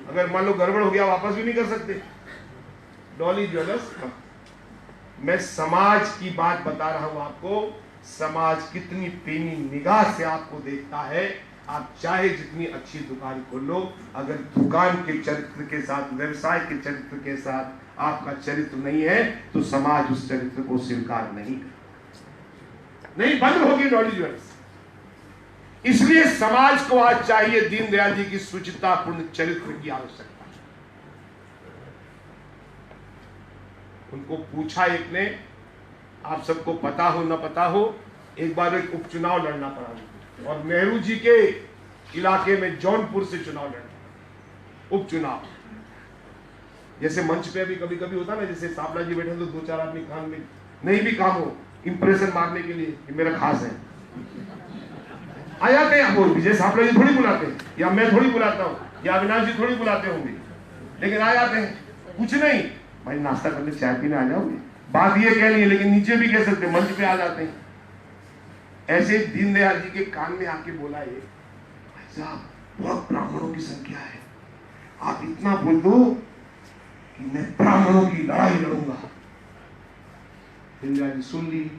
अगर मान लो गड़बड़ हो गया वापस भी नहीं कर सकते। डॉली ज्वेलर्स। मैं समाज की बात बता रहा हूं आपको। समाज कितनी पेनी निगाह से आपको देखता है। आप चाहे जितनी अच्छी दुकान खोलो, अगर दुकान के चरित्र के साथ, व्यवसाय के चरित्र के साथ आपका चरित्र नहीं है, तो समाज उस चरित्र को स्वीकार नहीं करता। नहीं, बंद होगी डॉली ज्वेलर्स। इसलिए समाज को आज चाहिए दीनदयाल जी की सुचितापूर्ण चरित्र की आवश्यकता है। उनको पूछा एक ने, आप सबको पता हो न पता हो, एक बार एक उपचुनाव लड़ना पड़ा और नेहरू जी के इलाके में जौनपुर से चुनाव लड़ना, उपचुनाव। जैसे मंच पे अभी कभी कभी होता ना, जैसे साबला जी बैठे तो 2-4 आदमी काम में नहीं भी काम हो, इंप्रेशन मारने के लिए कि मेरा खास है, आ जाते हैं। वो विजय साबला जी थोड़ी बुलाते हैं, या मैं थोड़ी बुलाता हूँ, या अविनाश जी थोड़ी बुलाते होंगे, लेकिन आ जाते हैं। कुछ नहीं, भाई नाश्ता करने चाय पीने आ जाओगे, बात ये कह रही है, लेकिन नीचे भी कह सकते, मंच पे आ जाते हैं। ऐसे दीनदयाल जी के कान में आके बोला, ये साहब बहुत ब्राह्मणों की संख्या है, आप इतना बोल दो कि मैं ब्राह्मणों की लड़ाई लड़ूंगा। दीनदयाल जी सुन ली।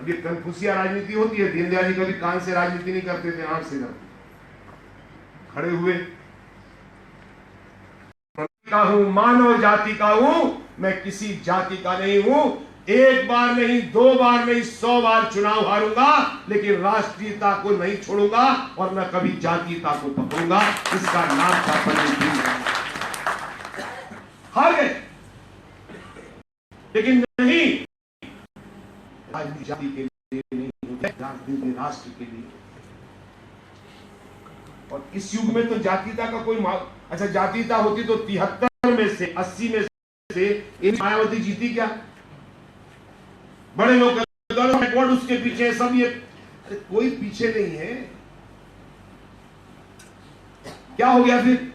अब ये कन्फ्यूसिया राजनीति होती है। दीनदयाल जी कभी कान से राजनीति नहीं करते थे, आंख से करते। खड़े हुए, का हूं, मानव जाति का हूं, मैं किसी जाति का नहीं हूं। एक बार नहीं, 2 बार नहीं, 100 बार चुनाव हारूंगा, लेकिन राष्ट्रीयता को नहीं छोड़ूंगा और न कभी जातीयता को पकड़ूंगा। इसका नाम था पंडित दीनदयाल। हार गए, लेकिन नहीं, राजनीति जाति के लिए नहीं होती, राजनीति राष्ट्र के लिए। और इस युग में तो जातीयता का कोई अच्छा, जातीयता होती तो 73 में से 80 में से मायावती जीती क्या? बड़े लोग रिकॉर्ड उसके पीछे, सब ये, अरे कोई पीछे नहीं है। क्या हो गया फिर?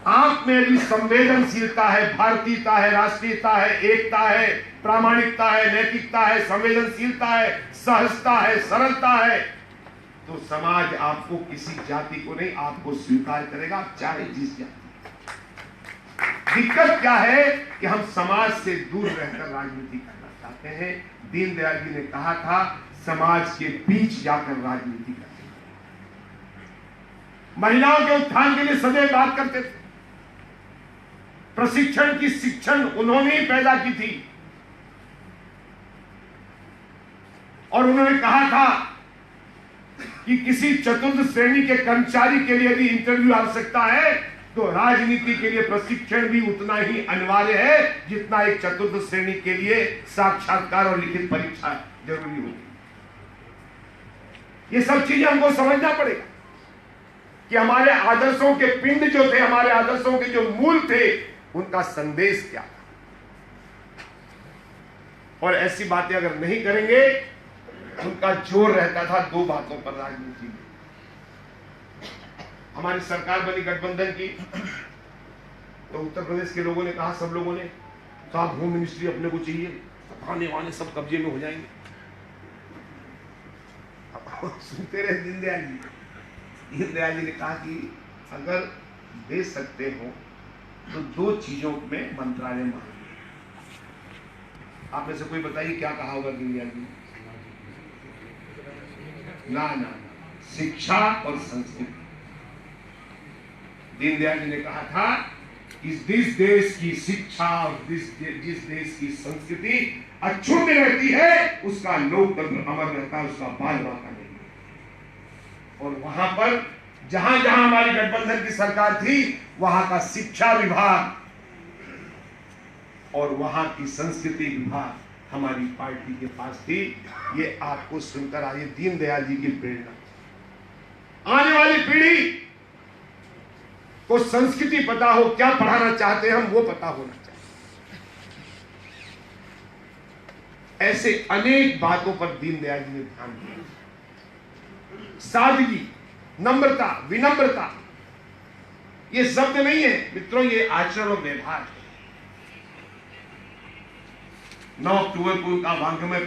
आप में भी संवेदनशीलता है, भारतीयता है, राष्ट्रीयता है, एकता है, प्रामाणिकता है, नैतिकता है, संवेदनशीलता है, सहजता है, सरलता है, तो समाज आपको किसी जाति को नहीं, आपको स्वीकार करेगा, चाहे जिस जाति। दिक्कत क्या है कि हम समाज से दूर रहकर राजनीति करना चाहते हैं। दीनदयाल जी ने कहा था, समाज के बीच जाकर राजनीति करते हैं। महिलाओं के उत्थान के लिए सदैव बात करते थे। प्रशिक्षण की शिक्षण उन्होंने ही पैदा की थी। और उन्होंने कहा था कि किसी चतुर्थ श्रेणी के कर्मचारी के लिए यदि इंटरव्यू आवश्यकता है, तो राजनीति के लिए प्रशिक्षण भी उतना ही अनिवार्य है जितना एक चतुर्थ श्रेणी के लिए साक्षात्कार और लिखित परीक्षा जरूरी होगी। ये सब चीजें हमको समझना पड़ेगा कि हमारे आदर्शों के पिंड जो थे, हमारे आदर्शों के जो मूल थे, उनका संदेश क्या था। और ऐसी बातें अगर नहीं करेंगे, उनका जोर रहता था 2 बातों पर राजनीति में। हमारी सरकार बनी गठबंधन की, तो उत्तर प्रदेश के लोगों ने कहा, सब लोगों ने कहा होम मिनिस्ट्री अपने को चाहिए, थाने वाने सब कब्जे में हो जाएंगे। सुनते रहे दीनदयाल जी। दीनदयाल जी ने कहा कि अगर दे सकते हो तो 2 चीजों में मंत्रालय मांगिए। आप में से कोई बताइए क्या कहा होगा दीनदयाल जी? ना, शिक्षा और संस्कृति। दीनदयाल जी ने कहा था कि जिस देश की शिक्षा और जिस देश की संस्कृति अक्षुण्ण रहती है, उसका लोकतंत्र अमर रहता है, उसका बाल बाका नहीं। और वहां पर जहां जहां हमारी गठबंधन की सरकार थी, वहां का शिक्षा विभाग और वहां की संस्कृति विभाग हमारी पार्टी के पास थी। ये आपको सुनकर आइए, दीनदयाल जी की प्रेरणा। आने वाली पीढ़ी को संस्कृति पता हो, क्या पढ़ाना चाहते हैं हम, वो पता होना चाहिए। ऐसे अनेक बातों पर दीनदयाल जी ने ध्यान दिया। सादगी, नम्रता, विनम्रता, ये शब्द नहीं है मित्रों, ये आचरण और व्यवहार है। 9 अक्टूबर को उनका वांग्मय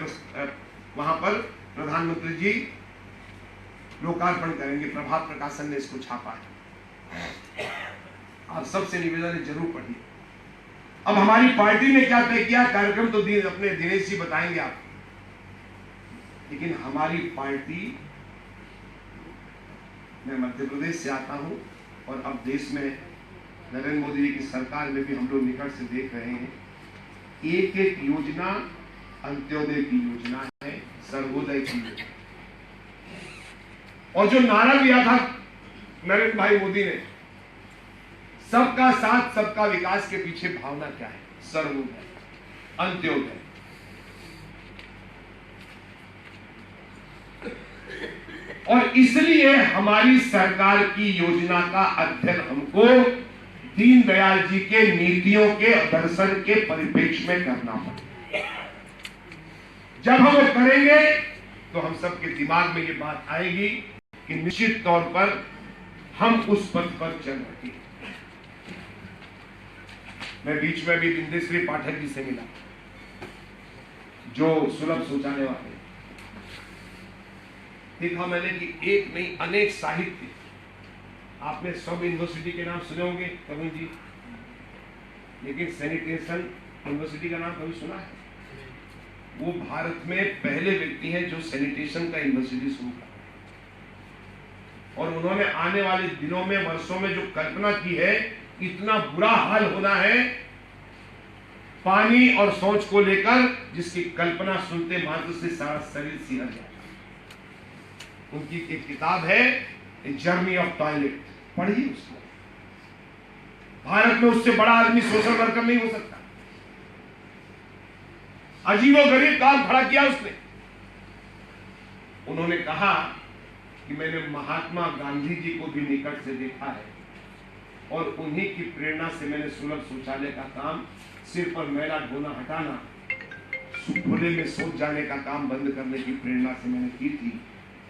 वहां पर प्रधानमंत्री जी लोकार्पण करेंगे। प्रभात प्रकाशन ने इसको छापा है, आप सबसे निवेदन है जरूर पढ़िए। अब हमारी पार्टी ने क्या तय किया, कार्यक्रम तो अपने दिनेश जी बताएंगे आप, लेकिन हमारी पार्टी, मैं मध्य प्रदेश से आता हूं और अब देश में नरेंद्र मोदी जी की सरकार में भी हम लोग निकट से देख रहे हैं, एक एक योजना अंत्योदय की योजना है, सर्वोदय की योजना। और जो नारा दिया था नरेंद्र भाई मोदी ने, सबका साथ सबका विकास के पीछे भावना क्या है, सर्वोदय, अंत्योदय। और इसलिए हमारी सरकार की योजना का अध्ययन हमको दीनदयाल जी के नीतियों के दर्शन के परिप्रेक्ष्य में करना पड़ेगा। जब हम वो करेंगे तो हम सबके दिमाग में ये बात आएगी कि निश्चित तौर पर हम उस पथ पर चल रहे हैं। मैं बीच में भी बिंदेश्वरी पाठक जी से मिला, जो सुलभ शौचालय वाले। देखा मैंने कि एक नहीं अनेक साहित्य, आपने सब यूनिवर्सिटी के नाम सुने होंगे कवि जी, लेकिन सैनिटेशन यूनिवर्सिटी का नाम कभी सुना है? वो भारत में पहले व्यक्ति हैं जो सैनिटेशन का यूनिवर्सिटी शुरू कर, और उन्होंने आने वाले दिनों में, वर्षों में जो कल्पना की है, इतना बुरा हाल होना है पानी और शौच को लेकर, जिसकी कल्पना सुनते मात्र से सारा शरीर सिहर जाता। उनकी एक किताब है जर्नी ऑफ टॉयलेट, पढ़िए उसको। भारत में उससे बड़ा आदमी सोशल वर्कर नहीं हो सकता। अजीबोगरीब काम खड़ा किया उसने। उन्होंने कहा कि मैंने महात्मा गांधी जी को भी निकट से देखा है, और उन्हीं की प्रेरणा से मैंने सुलभ शौचालय का काम, सिर पर मैला ढोना हटाना, खुले में शौच जाने का काम बंद करने की प्रेरणा से मैंने की थी।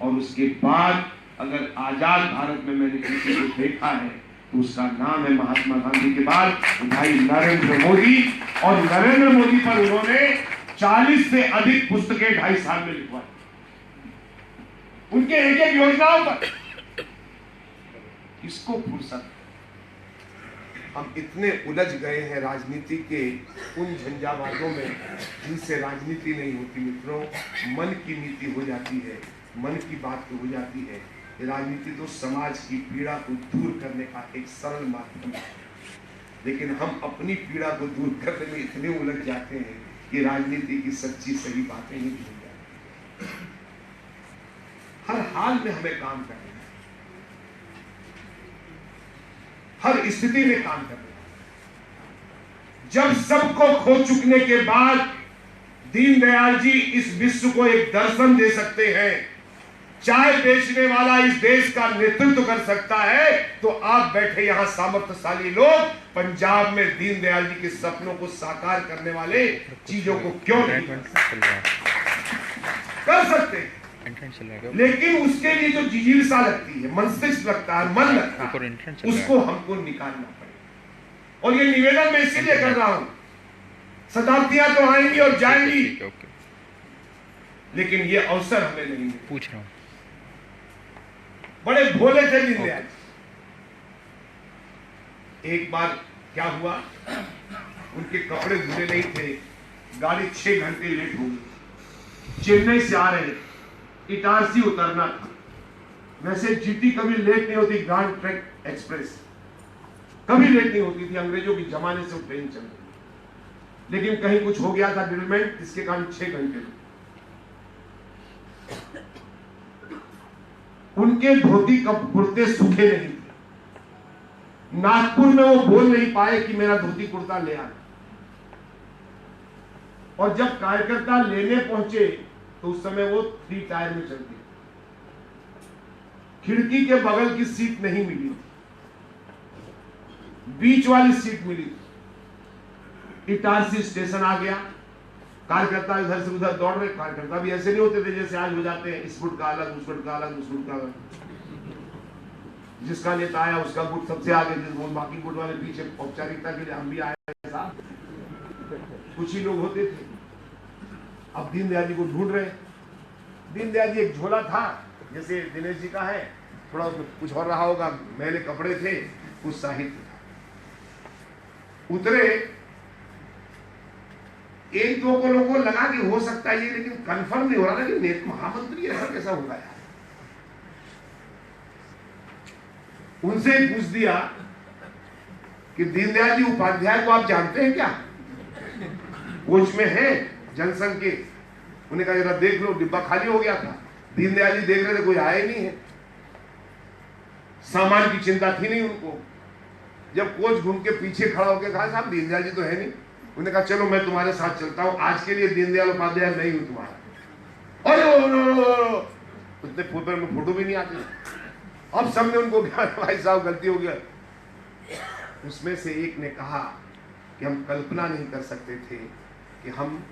और उसके बाद अगर आजाद भारत में मैंने किसी को देखा है तो उसका नाम है महात्मा गांधी के बाद भाई नरेंद्र मोदी। और नरेंद्र मोदी पर उन्होंने 40 से अधिक पुस्तकें 2.5 साल में लिखवाई, उनके एक एक योजनाओं पर। इसको फुर्सत, हम इतने उलझ गए हैं राजनीति के उन झंझावातों में जिनसे राजनीति नहीं होती मित्रों, मन की नीति हो जाती है, मन की बात तो हो जाती है। राजनीति तो समाज की पीड़ा को दूर करने का एक सरल माध्यम है, लेकिन हम अपनी पीड़ा को दूर करने में इतने उलझ जाते हैं कि राजनीति की सच्ची सही बातें नहीं भूल जाती। हर हाल में हमें काम करना है, हर स्थिति में काम करना है। जब सबको खो चुकने के बाद दीनदयाल जी इस विश्व को एक दर्शन दे सकते हैं, चाय बेचने वाला इस देश का नेतृत्व कर सकता है, तो आप बैठे यहां सामर्थ्यशाली लोग पंजाब में दीनदयाल जी के सपनों को साकार करने वाले चीजों को क्यों नहीं कर सकते? लेकिन उसके लिए जो जिजीविसा लगती है, मस्तिष्क लगता है, मन लगता है, उसको हमको निकालना पड़ेगा। और ये निवेदन मैं इसीलिए कर रहा हूं, शताब्दियां तो आएंगी और जाएंगी, लेकिन ये अवसर हमें नहीं मिले। पूछ रहा हूं, बड़े भोले थे दीनदयाल। एक बार क्या हुआ, उनके कपड़े धुले नहीं थे, गाड़ी 6 घंटे लेट हो गई। चेन्नई से आ रहे, इटारसी उतरना था। वैसे जीटी कभी लेट नहीं होती, ग्रांड ट्रैक एक्सप्रेस कभी लेट नहीं होती थी, अंग्रेजों के जमाने से वो ट्रेन चल रही। लेकिन कहीं कुछ हो गया था डिलमेंट, इसके कारण 6 घंटे। उनके धोती कुर्ते सूखे नहीं थे। नागपुर में वो बोल नहीं पाए कि मेरा धोती कुर्ता ले आए। और जब कार्यकर्ता लेने पहुंचे तो उस समय वो 3 टायर में चलती, खिड़की के बगल की सीट नहीं मिली, बीच वाली सीट मिली। इटारसी स्टेशन आ गया, कार्यकर्ता इधर से उधर दौड़ रहे। कार्यकर्ता भी ऐसे नहीं होते थे जैसे आज हो जाते हैं, इस गुट का अलग, उस गुट का अलग, उस गुट का अलग। जिसका नेता आया उसका गुट सबसे आगे, बाकी गुट वाले पीछे। औपचारिकता के लिए हम भी आए साहब, कुछ ही लोग होते थे। अब दीनदयाल जी को ढूंढ रहे। दीनदयाल जी एक झोला था जैसे दिनेश जी का है, थोड़ा कुछ और रहा होगा, मैले कपड़े थे, कुछ साहित्य था। उतरे, एक दो को लोगों को लगा कि हो सकता है ये, लेकिन कंफर्म नहीं हो रहा था कि नेता महामंत्री ऐसा कैसा होगा यार। उनसे पूछ दिया कि दीनदयाल जी उपाध्याय को आप जानते हैं क्या? कोच में है जनसंघ के। उन्हें कहा जरा देख लो, डिब्बा खाली हो गया था। दीनदयाल जी देख रहे थे, कोई आया ही नहीं है। सामान की चिंता थी नहीं उनको। जब कोच घूम के पीछे खड़ा होकर कहा साहब दीनदयाल जी तो है नहीं, उन्होंने कहा चलो मैं तुम्हारे साथ चलता हूं, आज के लिए दीनदयाल उपाध्याय नहीं हूं तुम्हारा। अरे उसने पेपर में फोटो भी नहीं आती। अब सबने उनको कहा भाई साहब गलती हो गया। उसमें से एक ने कहा कि हम कल्पना नहीं कर सकते थे कि हम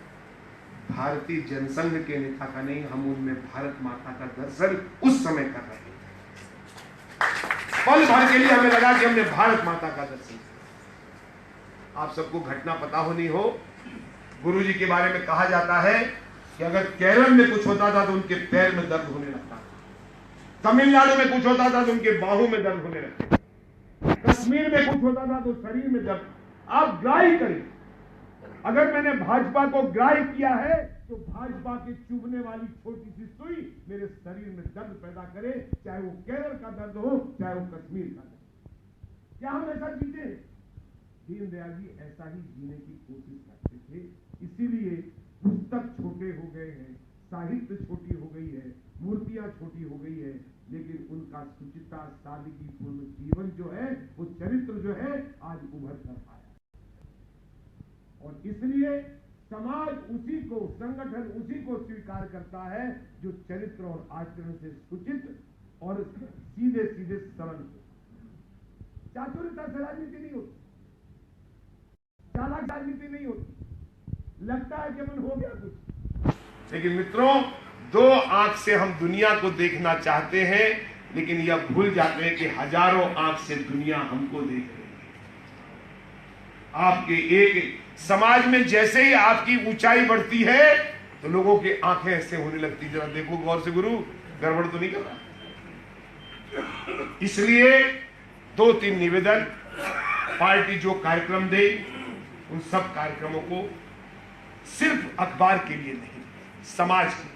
भारतीय जनसंघ के नेता का नहीं, हम उनमें भारत माता का दर्शन उस समय कर रहे थे। पल भर के लिए हमें लगा कि हमने भारत माता का दर्शन किया। आप सबको घटना पता हो नहीं हो, गुरुजी के बारे में कहा जाता है कि अगर केरल में कुछ होता था तो उनके पैर में दर्द होने लगता था, तमिलनाडु में कुछ होता था तो उनके बाहों में दर्द होने लगता था, कश्मीर में कुछ होता था तो शरीर में दर्द। आप ग्राही करें, अगर मैंने भाजपा को ग्राही किया है तो भाजपा के चुभने वाली छोटी सी सुई मेरे शरीर में दर्द पैदा करे, चाहे वो केरल का दर्द हो, चाहे वो कश्मीर का दर्द। क्या हम ऐसा जीते? दीनदयाल जी ऐसा ही जीने की कोशिश करते थे। इसीलिए पुस्तक छोटे हो गए हैं, साहित्य छोटी हो गई है, मूर्तियां छोटी हो गई है, लेकिन उनका सुचिता सादगीपूर्ण जीवन जो है, वो चरित्र जो है, आज उभर कर आया। और इसलिए समाज उसी को, संगठन उसी को स्वीकार करता है जो चरित्र और आचरण से सुचित और सीधे सीधे सरल हो। चातुर्यता से राजनीति नहीं होती, चालाक राजनीति नहीं होती। लगता है कि मन हो गया कुछ, लेकिन मित्रों दो आंख से हम दुनिया को देखना चाहते हैं, लेकिन यह भूल जाते हैं कि हजारों आंख से दुनिया हमको देख रही है। आपके एक समाज में जैसे ही आपकी ऊंचाई बढ़ती है तो लोगों की आंखें ऐसे होने लगती, जरा देखो गौर से गुरु, गड़बड़ तो नहीं कर रहा। इसलिए 2-3 निवेदन, पार्टी जो कार्यक्रम दे उन सब कार्यक्रमों को सिर्फ अखबार के लिए नहीं, समाज के।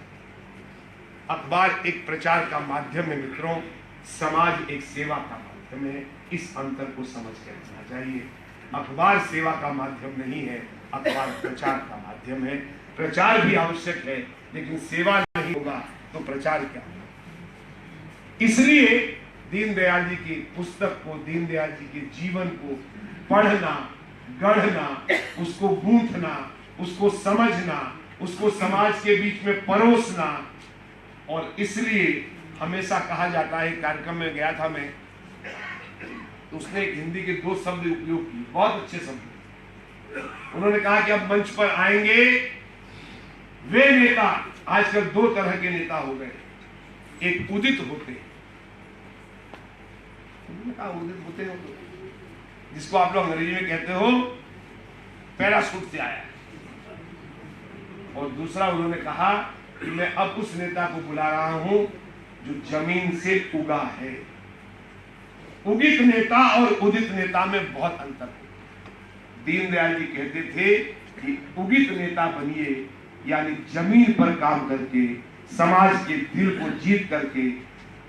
अखबार एक प्रचार का माध्यम है मित्रों, समाज एक सेवा का माध्यम है। इस अंतर को समझ कर रखना चाहिए। अखबार सेवा का माध्यम नहीं है, अखबार प्रचार का माध्यम है। प्रचार भी आवश्यक है, लेकिन सेवा नहीं होगा तो प्रचार क्या होगा? इसलिए दीनदयाल जी की पुस्तक को, दीनदयाल जी के जीवन को पढ़ना, गढ़ना, उसको गूंथना, उसको समझना, उसको समाज के बीच में परोसना। और इसलिए हमेशा कहा जाता है, कार्यक्रम में गया था मैं, तो उसने हिंदी के 2 शब्द उपयोग किए, बहुत अच्छे शब्द। उन्होंने कहा कि अब मंच पर आएंगे वे नेता, आजकल 2 तरह के नेता हो गए, एक उदित होते, उन्होंने कहा उदित होते हो जिसको आप लोग अंग्रेजी में कहते हो पैराशूट से आया, और दूसरा उन्होंने कहा कि मैं अब उस नेता को बुला रहा हूं जो जमीन से उगा है। उदित नेता और उदित नेता में बहुत अंतर है। दीनदयाल जी कहते थे कि उदित नेता बनिए, यानी जमीन पर काम करके, समाज के दिल को जीत करके।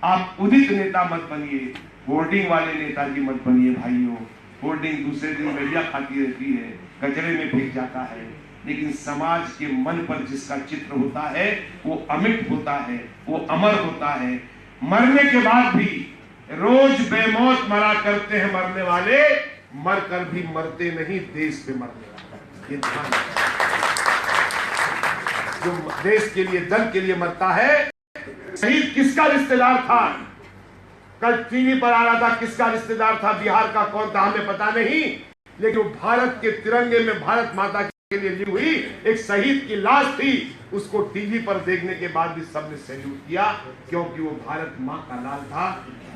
आप उदित नेता मत बनिए, होर्डिंग वाले नेताजी मत बनिए भाइयों। होर्डिंग दूसरे दिन मीडिया खाती रहती है, कचरे में फेंक जाता है, लेकिन समाज के मन पर जिसका चित्र होता है वो अमिट होता है, वो अमर होता है। मरने के बाद भी रोज बेमौत मरा करते हैं मरने वाले, मरकर भी मरते नहीं, देश पे मरने वाले। ये ध्यान जो देश के लिए, दल के लिए मरता है। शहीद किसका रिश्तेदार था? कल टीवी पर आ रहा था, किसका रिश्तेदार था, बिहार का कौन था हमें पता नहीं, लेकिन वो भारत के तिरंगे में भारत माता के लिए ली हुई एक शहीद की लाश थी, उसको टीवी पर देखने के बाद भी सबने सैल्यूट किया, क्योंकि वो भारत माँ का लाल था।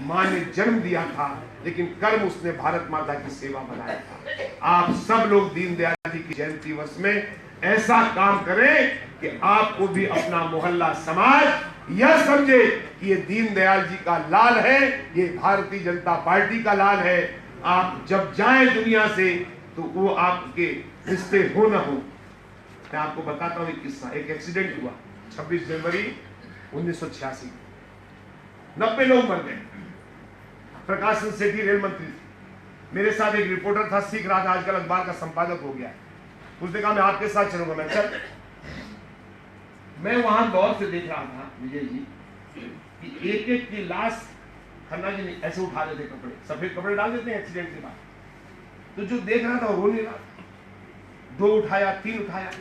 माँ ने जन्म दिया था, लेकिन कर्म उसने भारत माता की सेवा बनाया था। आप सब लोग दीनदयाल जी की जयंती वर्ष में ऐसा काम करें कि आपको भी अपना मोहल्ला समाज यह समझे कि ये दीनदयाल जी का लाल है, ये भारतीय जनता पार्टी का लाल है। आप जब जाएं दुनिया से तो वो आपके रिश्ते हो न हो। मैं आपको बताता हूं एक किस्सा। एक एक्सीडेंट हुआ 26 जनवरी 1986, 90 लोग मर गए। प्रकाशन सेठी रेल मंत्री थे, मेरे साथ एक रिपोर्टर था, सीख रहा था, आजकल अखबार का संपादक हो गया। उसने कहा मैं आपके साथ चलूंगा। मैं चल। मैं वहां दौर से देख रहा था विजय जी कि एक एक की लाश खन्ना जी ऐसे उठा देते, कपड़े सफेद कपड़े डाल देते हैं एक्सीडेंट के बाद। तो जो देख रहा था वो रो नहीं रहा था। 2 उठाया, 3 उठाया।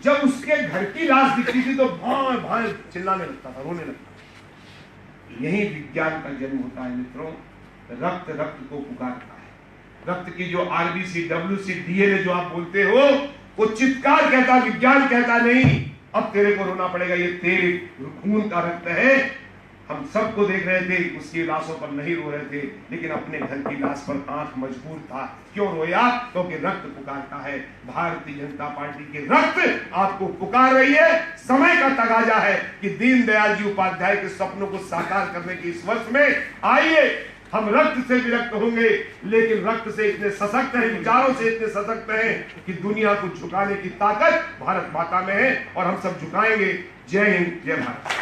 जब उसके घर की लाश दिखती थी तो भाई भाई चिल्लाने लगता था, रोने लगता था। यही विज्ञान का जन्म होता है मित्रों। रक्त रक्त को पुकारता है। रक्त की जो आरबीसी, डब्ल्यूसी, डीएनए जो आप बोलते हो, वो चित्कार कहता, विज्ञान कहता नहीं अब तेरे को रोना पड़ेगा, ये तेरे खून का रक्त है। हम सबको देख रहे थे, उसकी लाशों पर नहीं रो रहे थे, लेकिन अपने घर की लाश पर आंख मजबूर था। क्यों रोया? क्योंकि रक्त पुकारता है। भारतीय जनता पार्टी के रक्त आपको पुकार रही है। समय का तगाजा है कि दीनदयाल जी उपाध्याय के सपनों को साकार करने के इस वर्ष में आइए हम रक्त से विरक्त होंगे, लेकिन रक्त से इतने सशक्त हैं, विचारों से इतने सशक्त हैं कि दुनिया को झुकाने की ताकत भारत माता में है, और हम सब झुकाएंगे। जय हिंद, जय भारत।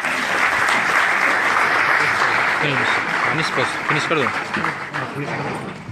फिनिश कर दो।